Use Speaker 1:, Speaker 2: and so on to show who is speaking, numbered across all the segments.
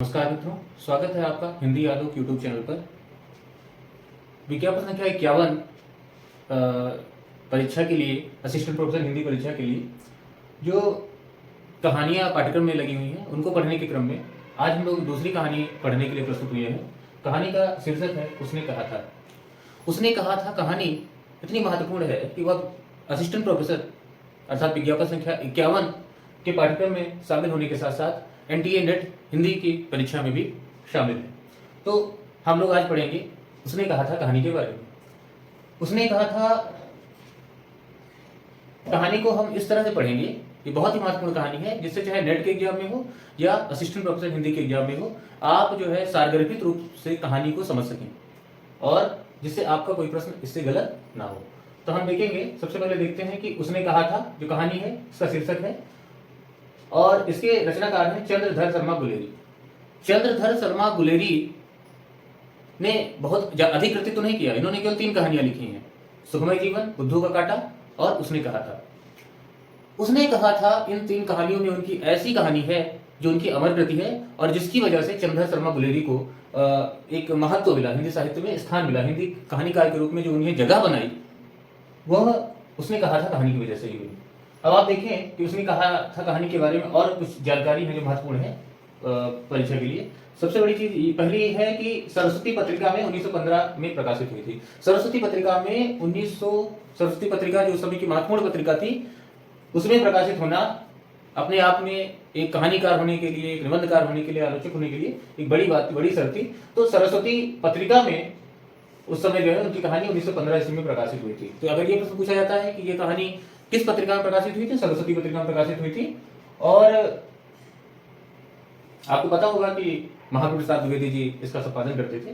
Speaker 1: नमस्कार मित्रों, स्वागत है आपका हिंदी आलोक यूट्यूब चैनल पर। विज्ञापन संख्या 51 परीक्षा के लिए, असिस्टेंट प्रोफेसर हिंदी परीक्षा के लिए जो कहानियाँ पाठ्यक्रम में लगी हुई हैं उनको पढ़ने के क्रम में आज हम लोग दूसरी कहानी पढ़ने के लिए प्रस्तुत हुए हैं। कहानी का शीर्षक है उसने कहा था। उसने कहा था कहानी इतनी महत्वपूर्ण है कि वह असिस्टेंट प्रोफेसर अर्थात विज्ञापन संख्या 51 के पाठ्यक्रम में शामिल होने के साथ साथ NTA नेट हिंदी की परीक्षा में भी शामिल है। तो हम लोग आज पढ़ेंगे उसने कहा था कहानी के बारे में। उसने कहा था कहानी को हम इस तरह से पढ़ेंगे, ये बहुत ही महत्वपूर्ण कहानी है जिससे चाहे नेट के एग्जाम में हो या असिस्टेंट प्रोफेसर हिंदी के एग्जाम में हो, आप जो है सारगर्भित रूप से कहानी को समझ सकें और जिससे आपका कोई प्रश्न इससे गलत ना हो। तो हम देखेंगे, सबसे पहले देखते हैं कि उसने कहा था जो कहानी है इसका शीर्षक है और इसके रचनाकार हैं चंद्रधर शर्मा गुलेरी। चंद्रधर शर्मा गुलेरी ने बहुत अधिक कृतित्व नहीं किया, इन्होंने केवल 3 कहानियां लिखी हैं, सुखमय जीवन, बुद्धू का कांटा और उसने कहा था। उसने कहा था इन 3 कहानियों में उनकी ऐसी कहानी है जो उनकी अमर कृति है और जिसकी वजह से चंद्रधर शर्मा गुलेरी को एक महत्व मिला, हिंदी साहित्य में स्थान मिला, हिंदी कहानीकार के रूप में जो उन्हें जगह बनाई वह उसने कहा था कहानी की वजह से ही हुई। अब आप देखें कि उसने कहा था कहानी के बारे में और कुछ जानकारी है जो महत्वपूर्ण है परीक्षा के लिए। सबसे बड़ी चीज पहली है कि सरस्वती पत्रिका में 1915 में प्रकाशित हुई थी। सरस्वती पत्रिका में 1900 सरस्वती पत्रिका जो उस समय की महत्वपूर्ण पत्रिका थी, उसमें प्रकाशित होना अपने आप में एक कहानीकार होने के लिए, एक निबंधकार होने के लिए, आलोचक होने के लिए एक बड़ी बात, बड़ी शर्त थी। तो सरस्वती पत्रिका में उस समय जो है उनकी कहानी 1915 ईस्वी में प्रकाशित हुई थी। तो अगर ये प्रश्न पूछा जाता है कि ये कहानी किस पत्रिका में प्रकाशित हुई थी, सरस्वती पत्रिका में प्रकाशित हुई थी। और आपको पता होगा कि महावीर प्रसाद द्विवेदी जी इसका संपादन करते थे।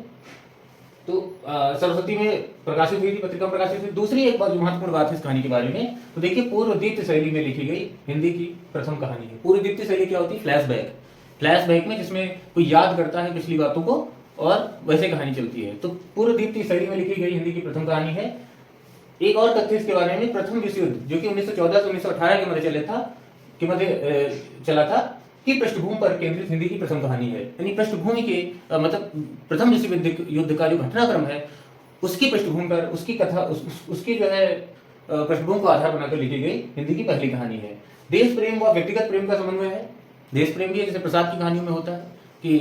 Speaker 1: तो सरस्वती में प्रकाशित हुई थी, पत्रिका में प्रकाशित हुई। दूसरी एक बात जो महत्वपूर्ण बात है इस कहानी के बारे में, तो देखिए पूर्वदीप्त शैली में लिखी गई हिंदी की प्रथम कहानी है। पूर्वदीप्त शैली क्या होती है? फ्लैशबैक। फ्लैशबैक में जिसमें कोई याद करता है पिछली बातों को और वैसे कहानी चलती है। तो पूर्वदीप्त शैली में लिखी गई हिंदी की प्रथम कहानी है। एक और तथ्य इसके बारे में, प्रथम विश्व युद्ध जो कि 1914 से 1918 के मध्य चला था की पृष्ठभूमि पर केंद्रित हिंदी की प्रथम कहानी है। यानी पृष्ठभूमि के मतलब प्रथम विश्व युद्ध का जो घटनाक्रम है उसकी पृष्ठभूमि पर उसकी कथा उसकी जो है पृष्ठभूमि को आधार बनाकर लिखी गई हिंदी की पहली कहानी है। देश प्रेम व व्यक्तिगत प्रेम का समन्वय है। देश प्रेम भी है जैसे प्रसाद की कहानियों में होता है कि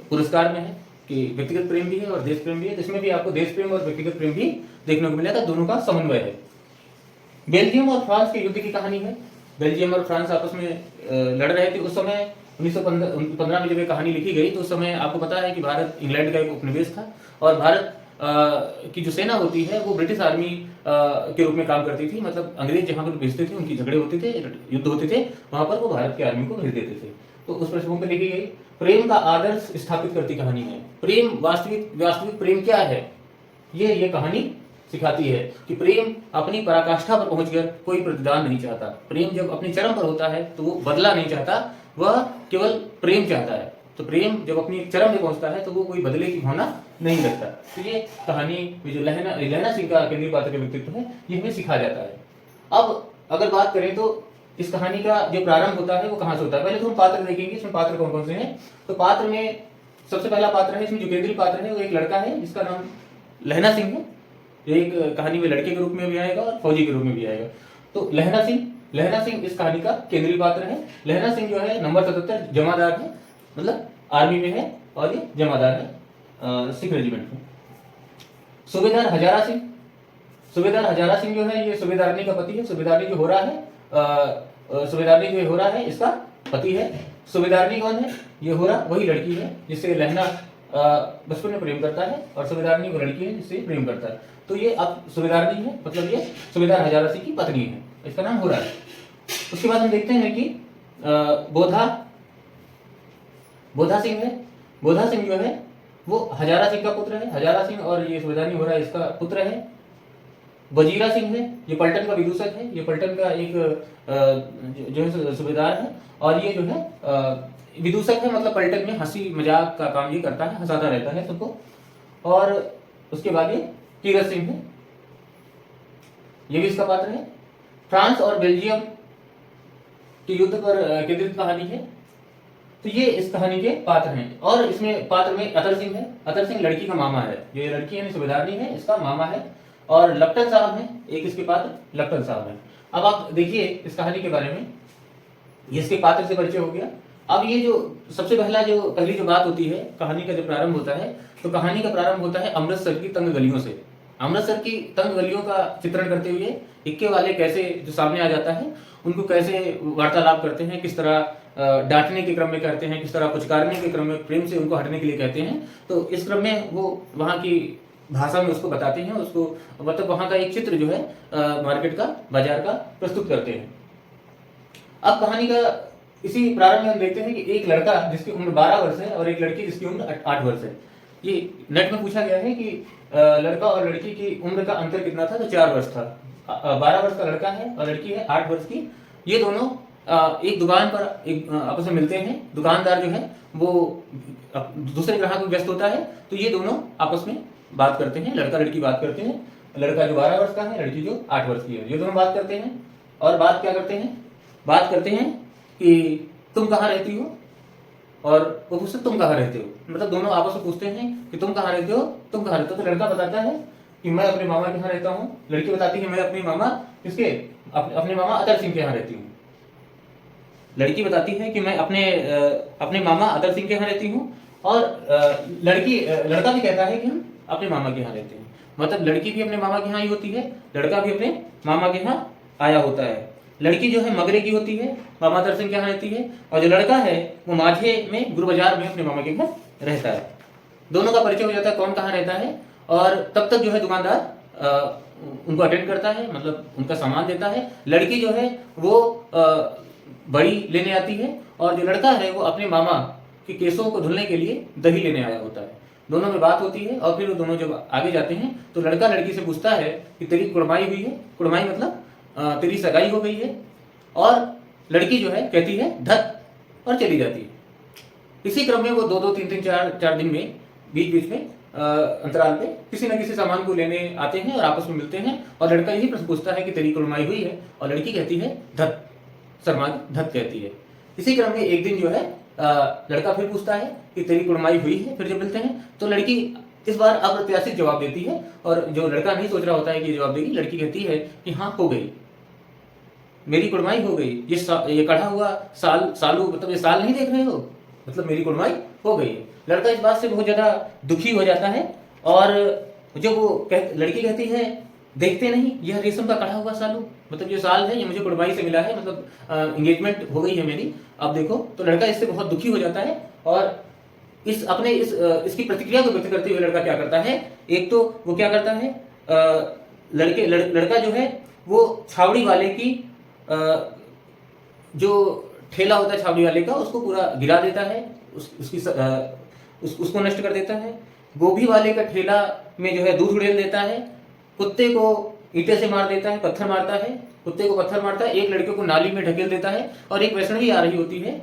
Speaker 1: पुरस्कार में है कि व्यक्तिगत प्रेम भी है और देश प्रेम भी है, जिसमें भी आपको देश प्रेम और व्यक्तिगत प्रेम भी देखने को मिलेगा। दोनों का समन्वय है। बेल्जियम और फ्रांस के युद्ध की कहानी है। बेल्जियम और फ्रांस आपस में लड़ रहे थे उस समय 1915 में जब ये कहानी लिखी गई तो उस समय आपको पता है कि भारत इंग्लैंड का एक उपनिवेश था और भारत की जो सेना होती है वो ब्रिटिश आर्मी के रूप में काम करती थी। मतलब अंग्रेज जहां पर भेजते थे, उनकी झगड़े होते थे, युद्ध होते थे, वहां पर वो भारत की आर्मी को भेज देते थे। तो उस पृष्ठभूमि पर लिखी गई प्रेम का आदर्श स्थापित करती कहानी है। प्रेम वास्तविक प्रेम क्या है ये कहानी सिखाती है कि प्रेम अपनी पराकाष्ठा पर पहुंचकर कोई प्रतिदान नहीं चाहता। प्रेम जब अपनी चरम पर होता है तो वो बदला नहीं चाहता, वह केवल प्रेम चाहता है। तो प्रेम जब अपनी चरम में पहुंचता है तो वो कोई बदले की भावना नहीं रखता। तो ये कहानी में जो लहना सिंह का केंद्रीय पात्र का व्यक्तित्व है ये हमें सिखाया जाता है। अब अगर बात करें तो इस कहानी का जो प्रारंभ होता है वो कहां से होता है? पहले तो हम पात्र देखेंगे, इसमें पात्र कौन कौन से हैं। तो पात्र में सबसे पहला पात्र है, इसमें जो केंद्रीय पात्र है वो एक लड़का है जिसका नाम लहना सिंह है। एक कहानी में लड़के के रूप में भी आएगा और फौजी के रूप में भी आएगा। तो लहना सिंह इस कहानी का केंद्रीय पात्र है। लहना सिंह जो है नंबर 77 जमादार है, मतलब आर्मी में है और ये जमादार है सिख रेजिमेंट में। सूबेदार हजारा सिंह जो है ये सूबेदारनी का पति है। सूबेदारनी जो हो रहा है इसका पति है। सूबेदारनी कौन है? ये हो रहा वही लड़की है जिससे लहना बचपन में प्रेम करता है और सूबेदारनी वो लड़की है जिससे प्रेम करता है। तो ये अब सूबेदारनी है, मतलब ये सूबेदार हजारा सिंह की पत्नी है, इसका नाम हो रहा है। उसके बाद हम देखते हैं कि बोधा सिंह है। बोधा सिंह जो है वो हजारा सिंह का पुत्र है। हजारा सिंह और ये सूबेदारनी हो रहा है इसका पुत्र है। वजीरा सिंह है, ये पलटन का विदूषक है, ये पलटन का एक जो है सूबेदार है और ये जो है विदूषक है, मतलब पलटन में हंसी मजाक का काम ये करता है, हंसाता रहता है सबको। और उसके बाद ये कीरत सिंह है, ये भी इसका पात्र है। फ्रांस और बेल्जियम के युद्ध पर केंद्रित कहानी है। तो ये इस कहानी के पात्र हैं। और इसमें पात्र में अतर सिंह है। अतर सिंह लड़की का मामा है, जो ये लड़की है सुबेदारनी है, इसका मामा है। और लपटन साहब है, एक इसके पात्र लपटन साहब है। अब आप देखिए इस कहानी के बारे में, ये इसके पात्र से परिचय हो गया। अब ये जो सबसे पहली जो बात होती है, कहानी का जो प्रारंभ होता है, तो कहानी का प्रारंभ होता है अमृतसर की तंग गलियों से। अमृतसर की तंग गलियों का चित्रण करते हुए इक्के वाले कैसे जो सामने आ जाता है, उनको कैसे वार्तालाप करते हैं, किस तरह डांटने के क्रम में करते हैं, किस तरह पुचकारने के क्रम में प्रेम से उनको हटने के लिए कहते हैं। तो इस क्रम में वो वहाँ की भाषा में उसको बताते हैं, उसको मतलब वहाँ का एक चित्र जो है मार्केट का, बाजार का प्रस्तुत करते हैं। अब कहानी का इसी प्रारंभ में हम देखते हैं कि एक लड़का जिसकी उम्र 12 वर्ष है और एक लड़की जिसकी उम्र 8 वर्ष है। ये नेट में पूछा गया है कि लड़का और लड़की की उम्र का अंतर कितना था, तो 4 वर्ष था। 12 वर्ष का लड़का है और लड़की है 8 वर्ष की। ये दोनों एक दुकान पर एक आपस में मिलते हैं। दुकानदार जो है वो दूसरे ग्राहक में व्यस्त होता है, तो ये दोनों आपस में बात करते हैं, लड़का लड़की बात करते हैं। लड़का जो 12 वर्ष का है, लड़की जो 8 वर्ष की है, ये दोनों बात करते हैं। और बात क्या करते हैं, बात करते हैं कि तुम कहाँ रहती हो, और वो पूछते तुम कहाँ रहते हो, मतलब दोनों आपस में पूछते हैं कि तुम कहाँ रहते हो, तुम कहाँ रहते हो। तो लड़का बताता है कि मैं अपने मामा के यहाँ रहता हूँ। लड़की बताती है मैं अपने मामा किसके, अपने मामा अतर सिंह के यहाँ रहती हूँ। लड़की बताती है कि मैं अपने मामा अतर सिंह के यहाँ रहती हूँ। और लड़का भी कहता है कि हम अपने मामा के यहाँ रहते हैं। मतलब लड़की भी अपने मामा के यहाँ ही होती है, लड़का भी अपने मामा के यहाँ आया होता है। लड़की जो है मगरे की होती है, मामा अतर सिंह के यहाँ रहती है, और जो लड़का है वो माझे में गुरु बाजार में अपने मामा के घर रहता है। दोनों का परिचय हो जाता है कौन कहाँ रहता है। और तब तक जो है दुकानदार उनको अटेंड करता है, मतलब उनका सामान देता है। लड़की जो है वो बड़ी लेने आती है, और जो लड़का है वो अपने मामा के केसों को धुलने के लिए दही लेने आया होता है। दोनों में बात होती है, और फिर वो दोनों जब आगे जाते हैं तो लड़का लड़की से पूछता है कि तेरी कुड़माई हुई है, कुड़माई मतलब तेरी सगाई हो गई है। और लड़की जो है कहती है धत, और चली जाती है। इसी क्रम में वो 2-2, 3-3, 4 दिन में बीच बीच में अंतराल पे किसी न किसी सामान को लेने आते हैं और आपस में मिलते हैं। और लड़का यही प्रश्न पूछता है कि तेरी कुड़माई हुई है, और लड़की कहती है धत, शर्मा धत कहती है। इसी क्रम में एक दिन जो है लड़का फिर पूछता है कि तेरी कुड़माई हुई है। फिर जब मिलते हैं तो लड़की इस बार अप्रत्याशित जवाब देती है, और जो लड़का नहीं सोच रहा होता है कि जवाब देगी, लड़की कहती है कि हाँ हो गई, मेरी कुड़माई हो गई। ये कढ़ा हुआ सालू, मतलब ये साल नहीं देख रहे हो, मतलब मेरी कुड़माई हो गई। लड़का इस बात से बहुत ज्यादा दुखी हो जाता है। और जो लड़की कहती है देखते नहीं, यह रेशम का कढ़ा हुआ सालू, मतलब जो साल है ये मुझे कुड़माई से मिला है, मतलब एंगेजमेंट हो गई है मेरी, अब देखो। तो लड़का इससे बहुत दुखी हो जाता है, और इसकी प्रतिक्रिया को व्यक्त करते हुए लड़का क्या करता है, एक तो वो क्या करता है, लड़का जो है वो छावड़ी वाले की जो ठेला होता है छावड़ी वाले का, उसको पूरा गिरा देता है, उसको नष्ट कर देता है। गोभी वाले का ठेला में जो है दूध उड़ेल देता है। कुत्ते को ईंटे से मार देता है, पत्थर मारता है, कुत्ते को पत्थर मारता है। एक लड़के को नाली में ढकेल देता है, और एक वैष्णवी आ रही होती है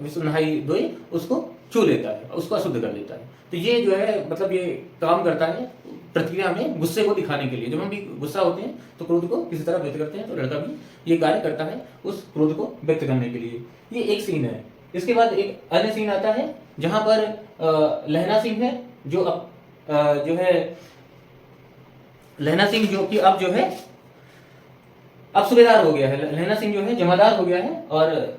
Speaker 1: विष्णु नहाई धोई, उसको छू लेता है, उसको अशुद्ध कर देता है। तो ये जो है मतलब ये काम करता है प्रतिक्रिया में गुस्से को दिखाने के लिए। जब हम भी गुस्सा होते हैं तो क्रोध को किसी तरह व्यक्त करते हैं, तो लड़का भी ये कार्य करता है उस क्रोध को व्यक्त करने के लिए। ये एक सीन है। इसके बाद एक अन्य सीन आता है जहां पर लहना सिंह है, जो है लहना सिंह, जो कि अब जो है अब सूबेदार हो गया है। लहना सिंह जो है जमादार हो गया है, और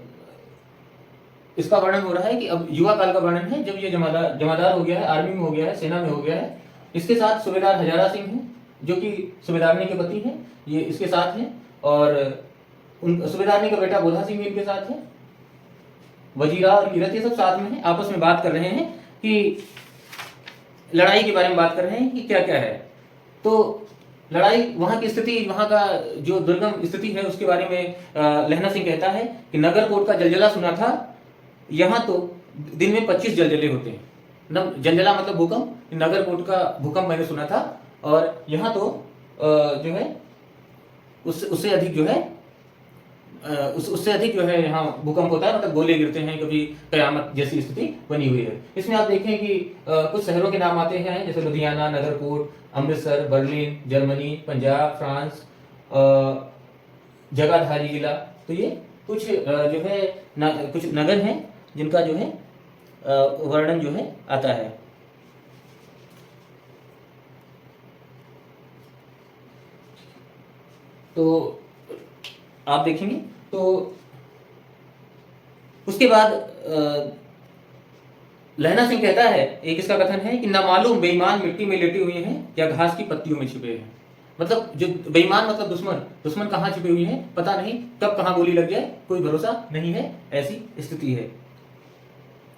Speaker 1: इसका वर्णन हो रहा है कि अब युवा काल का वर्णन है, जब ये जमादार हो गया है, आर्मी में हो गया है, सेना में हो गया है। इसके साथ सूबेदार हजारा सिंह हैं, जो कि सूबेदारनी के पति हैं, ये इसके साथ हैं। और सूबेदारनी का बेटा बोधा सिंह भी इनके साथ है। वजीरा और कीरत ये सब साथ में हैं, आपस में बात कर रहे हैं कि लड़ाई के बारे में बात कर रहे हैं कि क्या क्या है। तो लड़ाई, वहां की स्थिति, वहां का जो दुर्गम स्थिति है उसके बारे में लहना सिंह कहता है कि नगरकोट का जलजला सुना था, यहाँ तो दिन में 25 जलजले होते हैं। जलजला मतलब भूकंप, नगरकोट का भूकंप मैंने सुना था, और यहाँ तो जो है उससे अधिक जो है उससे अधिक जो है यहाँ भूकंप होता है, मतलब गोले गिरते हैं, कभी कयामत जैसी स्थिति बनी हुई है। इसमें आप देखें कि कुछ शहरों के नाम आते हैं, जैसे Ludhiana, Nagarkot, Amritsar, Berlin, Germany, Punjab, France, Jagadhri जिला। तो ये कुछ जो है कुछ नगर हैं
Speaker 2: जिनका जो है वर्णन जो है आता है। तो आप देखेंगे तो उसके बाद लहना सिंह कहता है, एक इसका कथन है कि ना मालूम बेईमान मिट्टी में लेटे हुए हैं या घास की पत्तियों में छिपे हैं। मतलब जो बेईमान मतलब दुश्मन कहाँ छिपे हुए हैं पता नहीं, कब कहाँ गोली लग जाए कोई भरोसा नहीं है, ऐसी स्थिति है।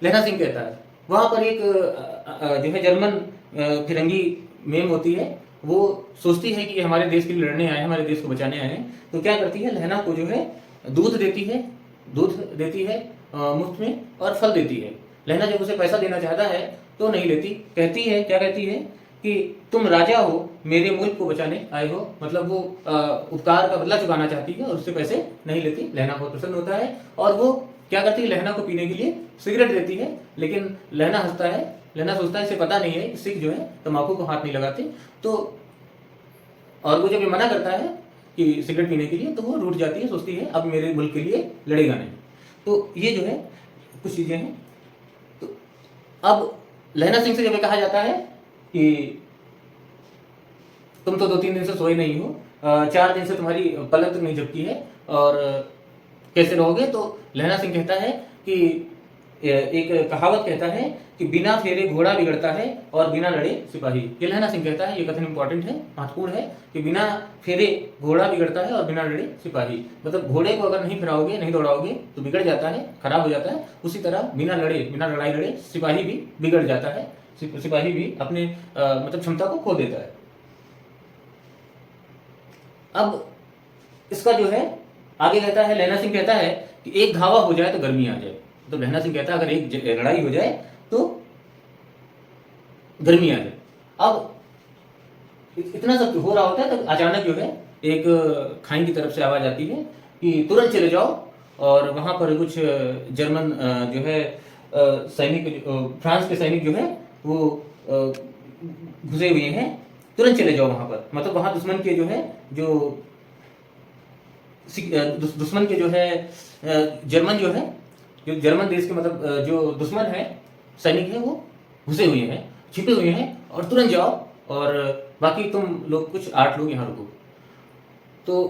Speaker 2: लहना सिंह कहता है। वहां पर एक जो है जर्मन फिरंगी मेम होती है, वो सोचती है कि ये हमारे देश के लिए लड़ने आए हैं, हमारे देश को बचाने आए हैं, तो क्या करती है, लहना को जो है दूध देती है मुफ्त में, और फल देती है। लहना जब उसे पैसा देना चाहता है तो नहीं लेती, कहती है, क्या कहती है कि तुम राजा हो, मेरे मुल्क को बचाने आए हो, मतलब वो उपकार का बदला चुकाना चाहती है और उससे पैसे नहीं लेती। लहना बहुत प्रसन्न होता है और वो क्या करती है, लहना को पीने के लिए सिगरेट देती है, लेकिन लहना हंसता है, लहना सोचता है इसे पता नहीं है सिख जो है तंबाकू को हाथ नहीं लगाते, तो और वो जब ये मना करता है कि सिगरेट पीने के लिए, तो वो रूठ जाती है, सोचती है अब मेरे मुल्क के लिए लड़ेगा नहीं। तो ये जो है कुछ चीजें हैं। तो अब लहना सिंह से जब कहा जाता है कि तुम तो 2-3 दिन से सोए नहीं हो, 4 दिन से तुम्हारी पलक नहीं झपकी है और कैसे रहोगे, तो लहना सिंह कहता है कि एक कहावत कहता है कि बिना फेरे घोड़ा बिगड़ता है और बिना लड़े सिपाही। ये लहना सिंह कहता है, ये कथन इंपॉर्टेंट है, महत्वपूर्ण है, कि बिना फेरे घोड़ा बिगड़ता है और बिना लड़े सिपाही। मतलब घोड़े को अगर नहीं फिराओगे, नहीं दौड़ाओगे तो बिगड़ जाता है, खराब हो जाता है। उसी तरह बिना लड़ाई लड़े सिपाही भी बिगड़ जाता है, सिपाही भी अपने मतलब क्षमता को खो देता है। अब इसका जो है आगे कहता है, लहना सिंह कहता है कि एक धावा हो जाए तो गर्मी आ जाए। तो लहना सिंह कहता है अगर एक लड़ाई हो जाए तो गर्मी आ जाए। अब इतना सब हो रहा होता है तो अचानक जो है एक खाई की तरफ से आवाज आती है कि तुरंत चले जाओ, और वहां पर कुछ जर्मन जो है सैनिक, फ्रांस के सैनिक जो है वो घुसे हुए हैं, तुरंत चले जाओ वहां पर। मतलब वहां दुश्मन के जो है दुश्मन के जो है जर्मन जो है, जो जर्मन देश के मतलब जो दुश्मन है, सैनिक है, वो घुसे हुए हैं, छिपे हुए हैं, और तुरंत जाओ और बाकी तुम लोग कुछ 8 लोग यहाँ रुको। तो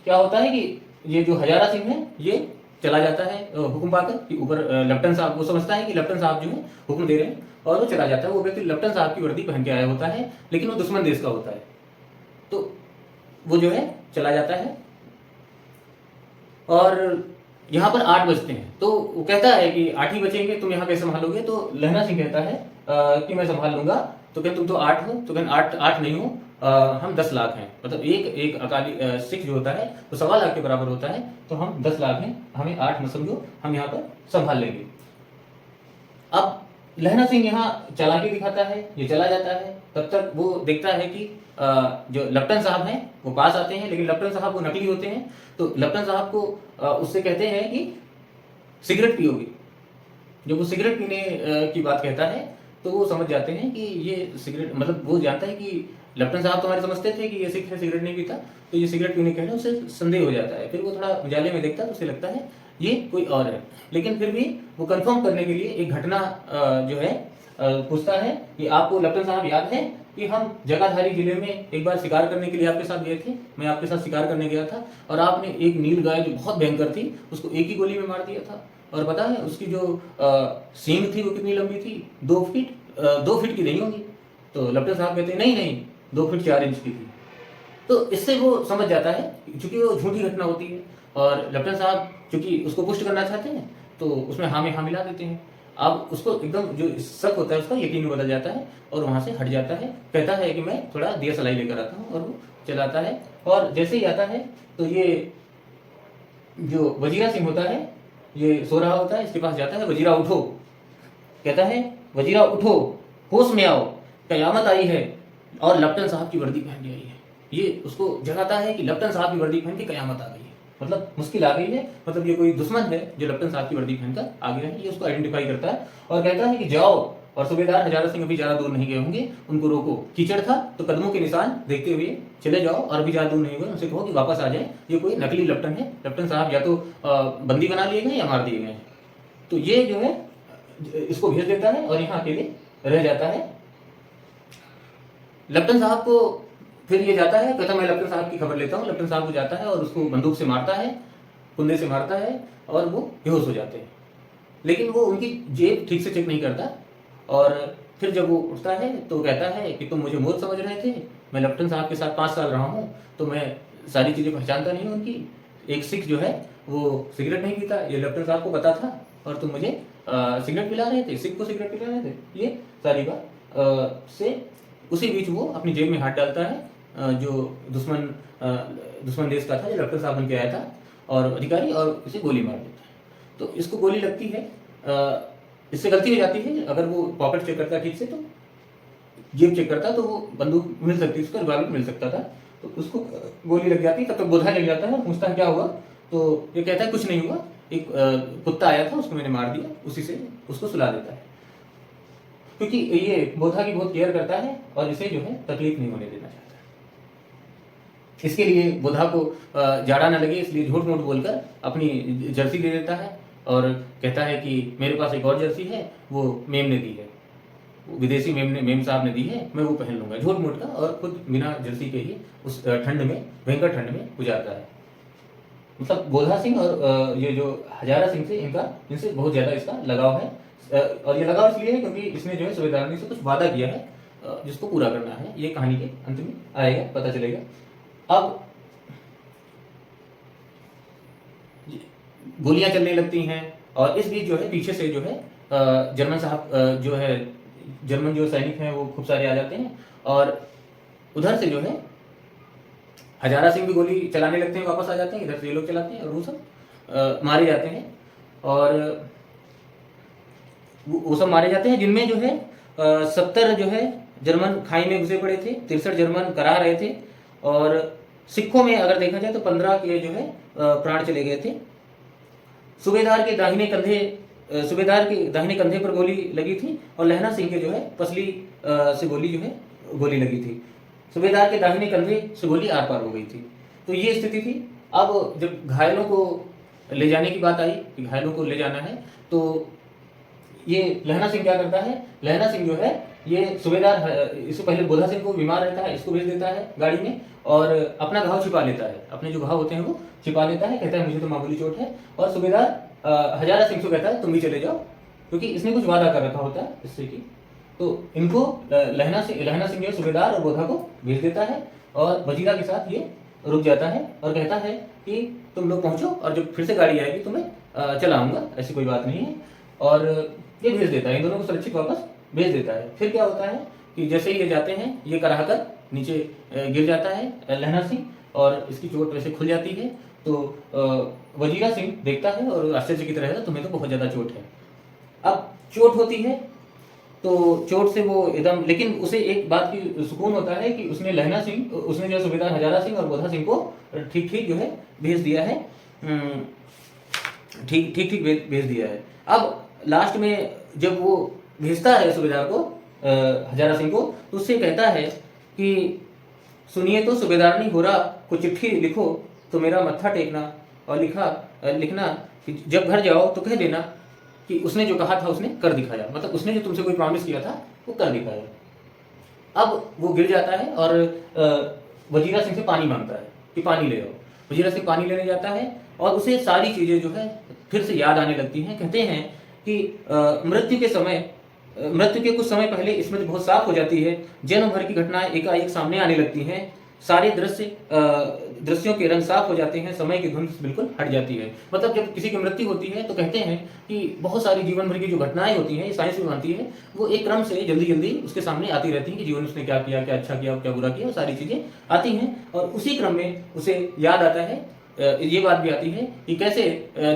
Speaker 2: क्या होता है कि ये जो हजारा सिंह है ये चला जाता है हुक्म पाकर कि ऊपर लेफ्टिनेंट साहब, वो समझता है कि लेफ्टिनेंट साहब जो है हुक्म दे रहे हैं, और वो चला जाता है। वो व्यक्ति लेफ्टिनेंट साहब की वर्दी पहन के आया होता है, लेकिन वो दुश्मन देश का होता है, तो वो जो है चला जाता है। और यहाँ पर 8 बजते हैं, तो वो कहता है कि 8 ही बचेंगे, तुम यहाँ कैसे संभालोगे? तो लहना सिंह कहता है कि मैं संभाल लूंगा। तो कहते तुम तो 8 हो, तो कहते 8 नहीं हो, हम 10 लाख हैं। मतलब एक अकाली सिख जो होता है वो 1.25 लाख के बराबर होता है, तो हम 10 लाख हैं, हमें 8 मत समझो, हम यहाँ पर संभाल लेंगे। अब लहना सिंह यहाँ चालाकी दिखाता है, ये चला जाता है। तब तक वो देखता है कि जो लेफ्टिनेंट साहब हैं वो पास आते हैं, लेकिन लेफ्टिनेंट साहब वो नकली होते हैं। तो लेफ्टिनेंट साहब को उससे कहते हैं कि सिगरेट पियोगे। जब वो सिगरेट पीने की बात कहता है तो वो समझ जाते हैं कि ये सिगरेट, मतलब वो जानता है कि लेफ्टिनेंट साहब तो हमारे समझते थे कि ये सिख है, सिगरेट नहीं पीता, तो ये सिगरेट पीने कह रहे हैं, उसे संदेह हो जाता है। फिर वो थोड़ा उजाले में देखता है तो उसे लगता है ये कोई और है, लेकिन फिर भी वो कंफर्म करने के लिए एक घटना जो है पूछता है कि आपको लेफ्टिनेंट साहब याद है कि हम जगाधारी जिले में एक बार शिकार करने के लिए आपके साथ गए थे, मैं आपके साथ शिकार करने गया था, और आपने एक नील गाय जो बहुत भयंकर थी उसको एक ही गोली में मार दिया था, और पता है उसकी जो सींग थी वो कितनी लंबी थी? 2 फीट की नहीं होगी। तो लेफ्टिनेंट साहब कहते हैं नहीं 2 फीट 4 इंच की थी। तो इससे वो समझ जाता है, क्योंकि वो झूठी घटना होती है, और लेफ्टिनेंट साहब चूंकि उसको पुष्ट करना चाहते हैं तो उसमें हाँ में हाँ मिला देते हैं। अब उसको एकदम जो शक होता है उसका यकीन में बदल जाता है, और वहां से हट जाता है, कहता है कि मैं थोड़ा दिया सलाई लेकर आता हूँ, और वो चलाता है। और जैसे ही आता है तो ये जो वजीरा सिंह होता है ये सो रहा होता है, इसके पास जाता है, वजीरा उठो, कहता है वजीरा उठो, होश में आओ, कयामत आई है और लेफ्टिनेंट साहब की वर्दी पहन के आई है। ये उसको जगाता है कि लेफ्टिनेंट साहब की वर्दी पहन के कयामत आ गई है, मतलब मुश्किल आ गई है, मतलब ये कोई दुश्मन है जो लेफ्टिनेंट साहब की वर्दी पहनकर आ गया है। ये उसको आइडेंटिफाई करता है और कहता है कि जाओ, और सूबेदार हजारा सिंह अभी ज्यादा दूर नहीं गए होंगे, उनको रोको, कीचड़ था तो कदमों के निशान देखते हुए चले जाओ, और अभी ज्यादा दूर नहीं हुए, उनसे कहो कि वापस आ जाए, ये कोई नकली लेफ्टिनेंट है, लेफ्टिनेंट साहब या तो बंदी बना लिए गए या मार दिए गए हैं। तो ये जो है इसको भेज देता है और यहाँ अकेले रह जाता है। लेफ्टिनेंट साहब को फिर ये जाता है, कहता मैं लेफ्टिनेंट साहब की खबर लेता हूँ। लेफ्टिनेंट साहब को जाता है और उसको बंदूक से मारता है, कुंदे से मारता है और वो बेहोश हो जाते हैं। लेकिन वो उनकी जेब ठीक से चेक नहीं करता और फिर जब वो उठता है तो कहता है कि तुम मुझे मूर्ख समझ रहे थे, मैं लेफ्टिनेंट साहब के साथ 5 साल रहा हूँ तो मैं सारी चीज़ें पहचानता नहीं हूँ उनकी। एक सिख जो है वो सिगरेट नहीं पीता, ये लेफ्टिनेंट साहब को पता था और तुम मुझे सिगरेट पिला रहे थे, सिख को सिगरेट पिला रहे थे। ये सारी बात से उसी बीच वो अपनी जेब में हाथ डालता है जो दुश्मन देश का था, जो लेफ्टिनेंट साहब बन के आया था और अधिकारी, और इसे गोली मार देता है। तो इसको गोली लगती है, इससे गलती हो जाती है। अगर वो पॉकेट चेक करता ठीक से तो जेब चेक करता तो वो बंदूक मिल सकती, उसका रिवॉल्वर मिल सकता था। तो उसको गोली लग जाती है। तब तक बोधा जग जाता है, पूछता है क्या हुआ, तो ये कहता है कुछ नहीं हुआ, एक कुत्ता आया था उसको मैंने मार दिया, उसी से उसको सुला देता है। क्योंकि ये बोधा की बहुत केयर करता है और इसे जो है तकलीफ नहीं होने देना चाहता है। इसके लिए बोधा को जाड़ा न लगे इसलिए झूठ मूठ बोलकर अपनी जर्सी दे देता है और कहता है कि मेरे पास एक और जर्सी है, वो मेम ने दी है, विदेशी मेम साहब ने दी है, मैं वो पहन लूंगा, झूठ मूठ का। और खुद बिना जर्सी के ही उस ठंड में, भयंकर ठंड में गुजारता है। मतलब बोधा सिंह और ये जो हजारा सिंह से इनसे बहुत ज्यादा इसका लगाव है। और ये लगाव इसलिए है क्योंकि इसने जो है सूबेदारनी से कुछ वादा किया है जिसको पूरा करना है। ये कहानी के अंत में आएगा, पता चलेगा। अब गोलियां चलने लगती हैं और इस बीच जो है पीछे से जो है जर्मन साहब जो है, जर्मन जो सैनिक हैं वो खूब सारे आ जाते हैं और उधर से जो है हजारा सिंह भी गोली चलाने लगते हैं, वापस आ जाते हैं, इधर से ये लोग चलाते हैं और वो सब मारे जाते हैं। और वो सब मारे जाते हैं जिनमें जो है 70 जो है जर्मन खाई में घुसे पड़े थे, 63 जर्मन करा रहे थे और सिखों में अगर देखा जाए तो 15 के जो है प्राण चले गए थे। सूबेदार के दाहिने कंधे पर गोली लगी थी और लहना सिंह के जो है पसली से गोली लगी थी। सूबेदार के दाहिने कंधे से गोली आर पार हो गई थी। तो ये स्थिति थी। अब जब घायलों को ले जाने की बात आई कि घायलों को ले जाना है, तो ये लहना सिंह क्या करता है, लहना सिंह जो है ये सूबेदार, इससे पहले बोधा सिंह को बीमार रहता है, इसको भेज देता है गाड़ी में और अपना घाव छिपा लेता है, अपने जो घाव होते हैं वो छिपा लेता है, कहता है मुझे तो मामूली चोट है। और सूबेदार हजारा सिंह को कहता है तुम भी चले जाओ, क्योंकि इसने कुछ वादा कर रखा होता है इससे कि। तो इनको लहना सिंह जो सूबेदार और बोधा को भेज देता है और वजीरा के साथ ये रुक जाता है और कहता है कि तुम लोग पहुंचो और जब फिर से गाड़ी आएगी तो मैं चलाऊंगा, ऐसी कोई बात नहीं है। और ये भेज देता है, इन दोनों को सुरक्षित वापस भेज देता है। फिर क्या होता है कि जैसे ही ये जाते हैं, ये कराहकर नीचे गिर जाता है लहना सिंह और इसकी चोट वैसे खुल जाती है। तो वजीरा सिंह देखता है और आश्चर्य की तरह है, तुम्हें तो बहुत ज्यादा चोट है। अब चोट होती है तो चोट से वो एकदम, लेकिन उसे एक बात की सुकून होता है कि उसने लहना सिंह, उसने जो सूबेदार हजारा सिंह और बोधा सिंह को ठीक ठीक जो है भेज दिया है, ठीक भेज दिया है। अब लास्ट में जब वो भेजता है सूबेदार को, हजारा सिंह को, तो उससे कहता है कि सुनिए तो सूबेदारनी गोरा को चिट्ठी लिखो तो मेरा मत्था टेकना और लिखना कि जब घर जाओ तो कह देना कि उसने जो कहा था उसने कर दिखाया, मतलब उसने जो तुमसे कोई प्रॉमिस किया था वो कर दिखाया। अब वो गिर जाता है और वजीरा सिंह से पानी मांगता है कि पानी ले आओ। वजीरा सिंह पानी लेने जाता है और उसे सारी चीजें जो है फिर से याद आने लगती हैं। कहते हैं कि मृत्यु के कुछ समय पहले स्मृति बहुत साफ हो जाती है, जन्म भर की घटनाएं एकाएक सामने आने लगती हैं, सारे दृश्यों के रंग साफ हो जाते हैं, समय की धुंध बिल्कुल हट जाती है। मतलब जब किसी की मृत्यु होती है तो कहते हैं कि बहुत सारी जीवन भर की जो घटनाएं होती हैं, साइंस में मानती है, वो एक क्रम से जल्दी जल्दी उसके सामने आती रहती हैं कि जीवन में उसने क्या किया, क्या अच्छा किया, क्या बुरा किया, वो सारी चीजें आती हैं। और उसी क्रम में उसे याद आता है, ये बात भी आती है कि कैसे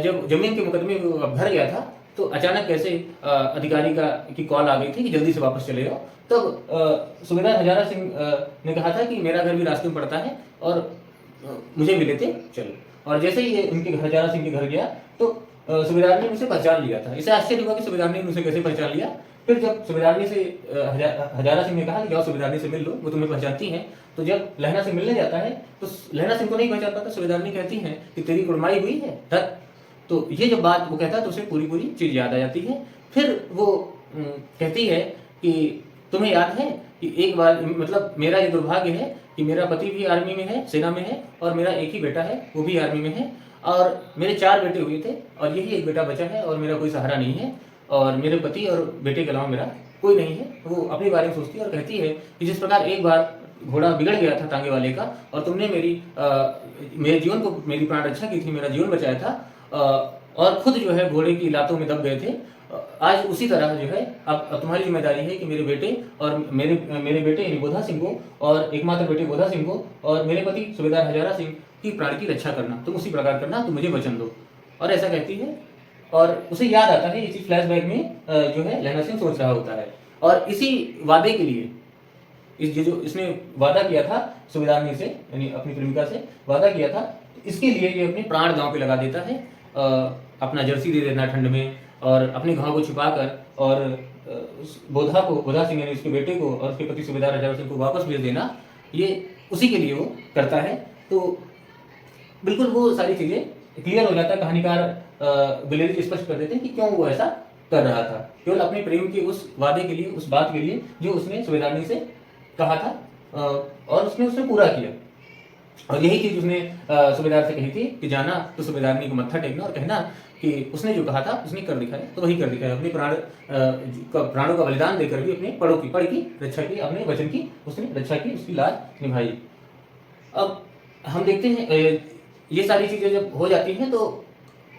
Speaker 2: जब जमीन के मुकदमे में वो घर गया था तो अचानक कैसे अधिकारी की कॉल आ गई थी कि जल्दी से वापस चले जाओ। तब सूबेदार हजारा सिंह ने कहा था कि मेरा घर भी रास्ते में पड़ता है और मुझे भी लेते चलो। और जैसे ही ये उनके घर, हजारा सिंह के घर गया तो सूबेदार ने उसे पहचान लिया था। इसे आश्चर्य हुआ कि सूबेदार ने उसे कैसे पहचान लिया। फिर जब सूबेदारनी से हजारा सिंह ने कहा कि जाओ सूबेदारनी से मिल लो, वो तुम्हें पहचानती है। तो जब लहना सिंह मिलने जाता है तो लहना सिंह को नहीं पहचान पाता। सूबेदारनी कहती है कि तेरी कुड़माई हुई है, तो ये जब बात वो कहता है तो उसे पूरी पूरी चीज याद आ जाती है। फिर वो कहती है कि तुम्हें याद है कि एक बार, मतलब मेरा ये दुर्भाग्य है कि मेरा पति भी आर्मी में है, सेना में है, और मेरा एक ही बेटा है, वो भी आर्मी में है, और मेरे 4 बेटे हुए थे और यही एक बेटा बचा है, और मेरा कोई सहारा नहीं है, और मेरे पति और बेटे के अलावा मेरा कोई नहीं है। वो अपने बारे में सोचती है और कहती है कि जिस प्रकार एक बार घोड़ा बिगड़ गया था तांगे वाले का, और तुमने मेरे जीवन को, मेरी प्राण रक्षा की थी, मेरा जीवन बचाया था, और खुद जो है घोड़े की लातों में दब गए थे, आज उसी तरह जो है अब तुम्हारी जिम्मेदारी है कि मेरे बेटे और मेरे बेटे यानी बोधा सिंह को, और एकमात्र बेटे बोधा सिंह को, और मेरे पति सूबेदार हजारा सिंह की प्राण की रक्षा करना, तुम उसी प्रकार करना, तुम मुझे वचन दो। और ऐसा कहती है, और उसे याद आता है, इसी फ्लैशबैक में जो है लहना सिंह सोच रहा होता है, और इसी वादे के लिए, जो इसने वादा किया था सूबेदारनी से, यानी अपनी प्रेमिका से वादा किया था, इसके लिए ये अपने प्राण गांव पे लगा देता है, अपना जर्सी दे देना ठंड में, और अपने घाव को छिपाकर, और बोधा सिंह यानी उसके बेटे को और उसके पति सूबेदार हजारा सिंह को वापस भेज देना, ये उसी के लिए वो करता है। तो बिल्कुल वो सारी चीजें क्लियर हो जाता है। कहानीकार बिलेरी स्पष्ट कर देते हैं कि क्यों वो ऐसा कर रहा था, केवल अपने प्रेम के उस वादे के लिए, उस बात के लिए जो उसने सूबेदारनी से कहा था, और उसने पूरा किया। और यही चीज उसने सूबेदार से कही थी कि जाना तो सूबेदारनी को मत्था टेकना और कहना कि उसने जो कहा था उसने कर दिखाया, तो वही कर दिखाया। अपने प्राणों का बलिदान देकर भी अपने पड़ की रक्षा की, अपने वचन की उसने रक्षा की, उसकी लाज निभाई। अब हम देखते हैं ये सारी चीजें जब हो जाती हैं तो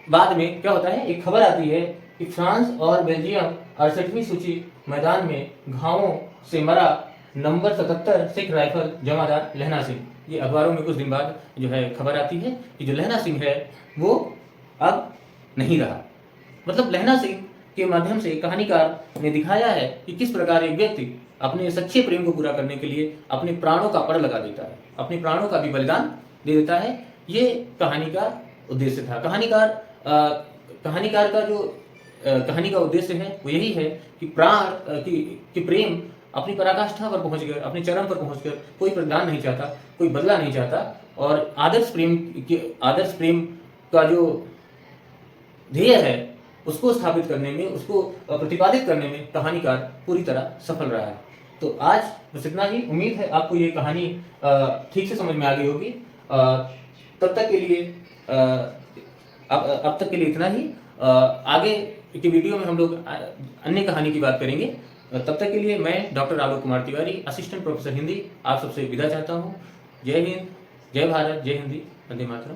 Speaker 2: बाद में क्या होता है, एक खबर आती है कि फ्रांस और बेल्जियम 68वीं सूची मैदान में घावों से मरा नंबर 77 सिख राइफल जमादार लहना सिंह। ये अखबारों में कुछ दिन बाद जो है खबर आती है कि जो लहना सिंह है वो अब नहीं रहा। मतलब लहना सिंह के माध्यम से कहानीकार ने दिखाया है कि किस प्रकार एक व्यक्ति अपने सच्चे प्रेम को पूरा करने के लिए अपने प्राणों का पड़ लगा देता है, अपने प्राणों का भी बलिदान दे देता है। ये कहानी का उद्देश्य था। कहानीकार का जो कहानी का उद्देश्य है वो यही है कि कि प्रेम अपनी पराकाष्ठा पर पहुंचकर, अपने चरम पर पहुंचकर कोई प्रतिदान नहीं चाहता, कोई बदला नहीं चाहता, और आदर्श प्रेम का जो ध्येय है उसको स्थापित करने में, उसको प्रतिपादित करने में कहानीकार पूरी तरह सफल रहा है। तो आज बस इतना ही। उम्मीद है आपको ये कहानी ठीक से समझ में आ गई होगी। तब तक के लिए अब तक के लिए इतना ही। आगे के वीडियो में हम लोग अन्य कहानी की बात करेंगे। तब तक के लिए मैं doctor Alok Kumar Tiwari, assistant professor Hindi, आप सबसे विदा चाहता हूँ। जय हिंद, जय भारत, जय हिंदी, वंदे मातरम।